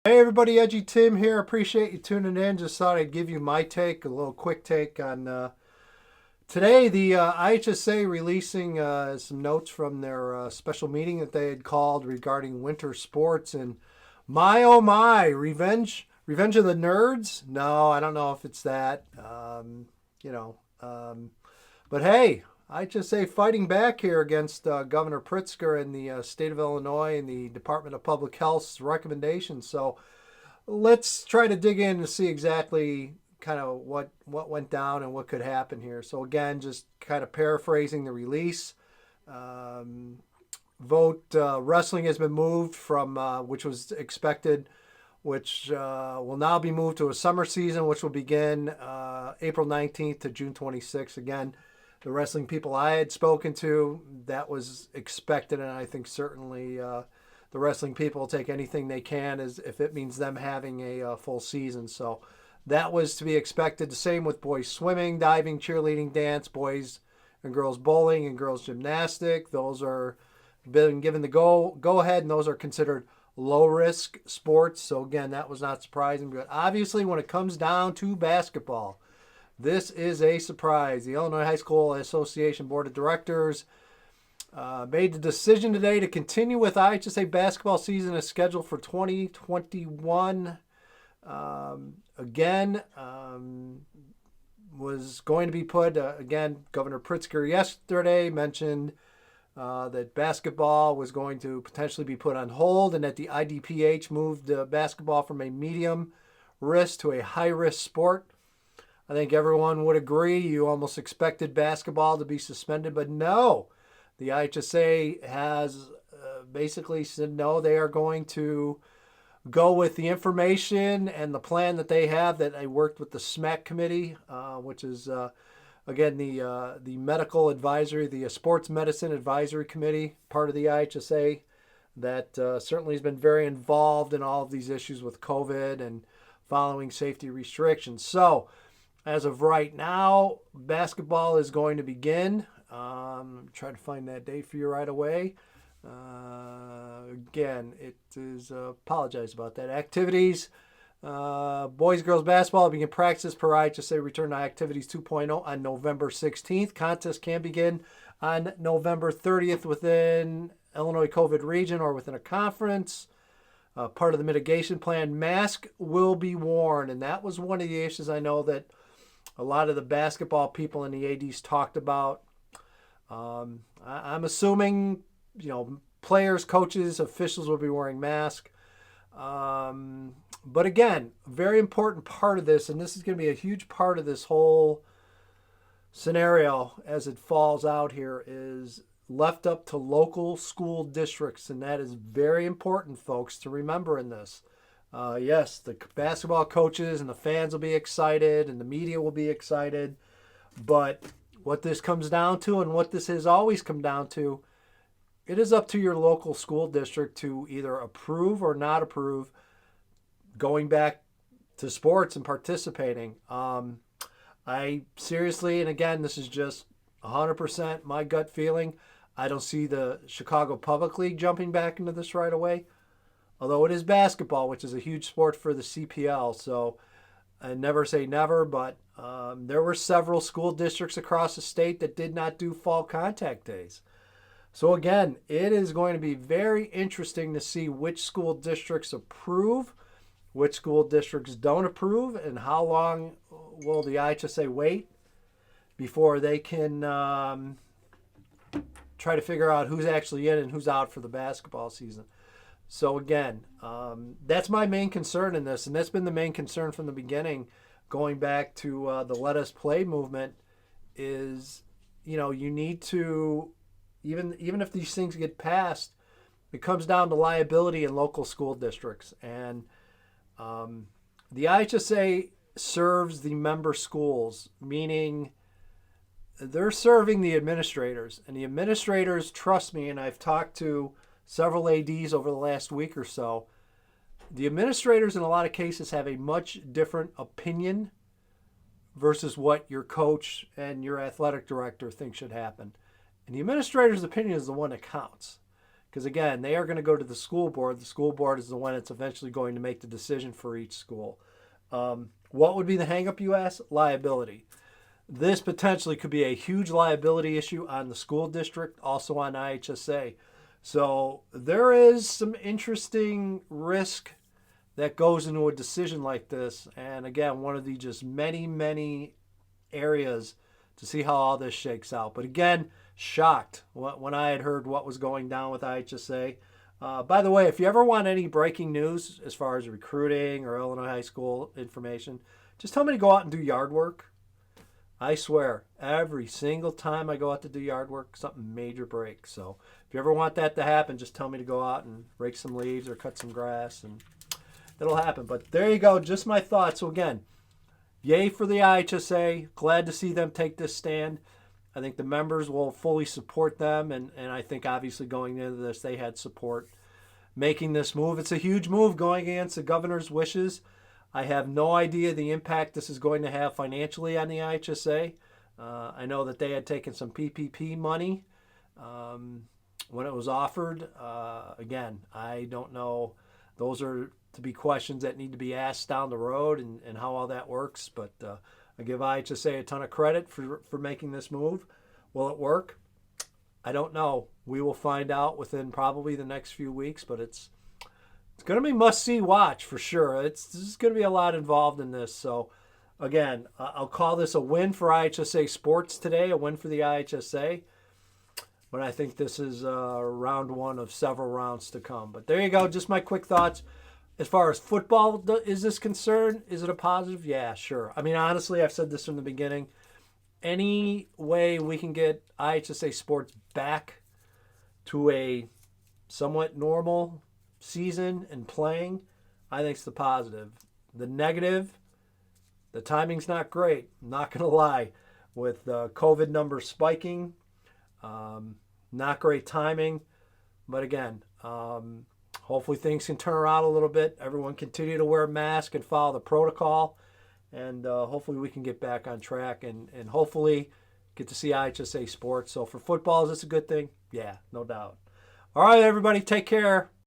Hey everybody, Edgy Tim here. Appreciate you tuning in. Just thought I'd give you my take, a little quick take on today. The IHSA releasing some notes from their special meeting that they had called regarding winter sports. And my oh my, revenge of the nerds? No, I don't know if it's that. You know, but hey, IHSA fighting back here against Governor Pritzker and the state of Illinois and the Department of Public Health's recommendations. So let's try to dig in and see exactly kind of what went down and what could happen here. So again, just kind of paraphrasing the release. Wrestling has been moved from which was expected, which will now be moved to a summer season, which will begin April 19th to June 26th. Again, the wrestling people I had spoken to, that was expected, and I think certainly the wrestling people will take anything they can as if it means them having a full season. So that was to be expected. The same with boys swimming, diving, cheerleading, dance, boys and girls bowling, and girls gymnastic. Those are been given the go ahead, and those are considered low risk sports. So again, that was not surprising. But obviously, when it comes down to basketball, this is a surprise. The Illinois High School Association Board of Directors made the decision today to continue with IHSA basketball season as scheduled for 2021. Was going to be put, again, Governor Pritzker yesterday mentioned that basketball was going to potentially be put on hold, and that the IDPH moved basketball from a medium risk to a high risk sport. I think everyone would agree. You almost expected basketball to be suspended, but no. The IHSA has basically said no, they are going to go with the information and the plan that they have, that they worked with the SMAC committee, which is, again, the medical advisory, the sports medicine advisory committee, part of the IHSA, that certainly has been very involved in all of these issues with COVID and following safety restrictions. So, as of right now, basketball is going to begin. Try to find that date for you right away. Again, it is, apologize about that. Activities, boys, girls basketball begin practice per IHSA return to activities 2.0 on November 16th. Contests can begin on November 30th within Illinois COVID region or within a conference. Part of the mitigation plan, mask will be worn. And that was one of the issues I know that a lot of the basketball people and the ADs talked about. I'm assuming, players, coaches, officials will be wearing masks. But again, a very important part of this, and this is going to be a huge part of this whole scenario as it falls out here, is left up to local school districts. And that is very important, folks, to remember in this. Yes, the basketball coaches and the fans will be excited and the media will be excited. But what this comes down to, and what this has always come down to, it is up to your local school district to either approve or not approve going back to sports and participating. I seriously, and again, this is just 100% my gut feeling, I don't see the Chicago Public League jumping back into this right away. Although it is basketball, which is a huge sport for the CPL, so I never say never, but there were several school districts across the state that did not do fall contact days. So again, it is going to be very interesting to see which school districts approve, which school districts don't approve, and how long will the IHSA wait before they can try to figure out who's actually in and who's out for the basketball season. So again, that's my main concern in this, and that's been the main concern from the beginning, going back to the Let Us Play movement, is, you need to, even if these things get passed, it comes down to liability in local school districts. And the IHSA serves the member schools, meaning they're serving the administrators. And the administrators, trust me, and I've talked to several ADs over the last week or so, the administrators in a lot of cases have a much different opinion versus what your coach and your athletic director think should happen. And the administrator's opinion is the one that counts. Because again, they are going to go to the school board. The school board is the one that's eventually going to make the decision for each school. What would be the hangup, you ask? Liability. This potentially could be a huge liability issue on the school district, also on IHSA. So there is some interesting risk that goes into a decision like this. And again, one of the just many, many areas to see how all this shakes out. But again, shocked when I had heard what was going down with IHSA. By the way, if you ever want any breaking news as far as recruiting or Illinois high school information, just tell me to go out and do yard work. I swear, every single time I go out to do yard work, something major breaks. So if you ever want that to happen, just tell me to go out and rake some leaves or cut some grass, and it'll happen. But there you go, just my thoughts. So again, yay for the IHSA. Glad to see them take this stand. I think the members will fully support them, and I think obviously going into this, they had support making this move. It's a huge move going against the governor's wishes. I have no idea the impact this is going to have financially on the IHSA. I know that they had taken some PPP money when it was offered. Again, I don't know. Those are to be questions that need to be asked down the road and how all that works. But I give IHSA a ton of credit for making this move. Will it work? I don't know. We will find out within probably the next few weeks, but it's going to be must-see watch for sure. There's going to be a lot involved in this. So, again, I'll call this a win for IHSA sports today, a win for the IHSA. But I think this is round one of several rounds to come. But there you go, just my quick thoughts. As far as football is this concerned, is it a positive? Yeah, sure. I mean, honestly, I've said this from the beginning. Any way we can get IHSA sports back to a somewhat normal season and playing, I think it's the positive. The negative, the timing's not great. I'm not going to lie. With COVID numbers spiking, not great timing. But again, hopefully things can turn around a little bit. Everyone continue to wear a mask and follow the protocol. And hopefully we can get back on track and hopefully get to see IHSA sports. So for football, is this a good thing? Yeah, no doubt. All right, everybody, take care.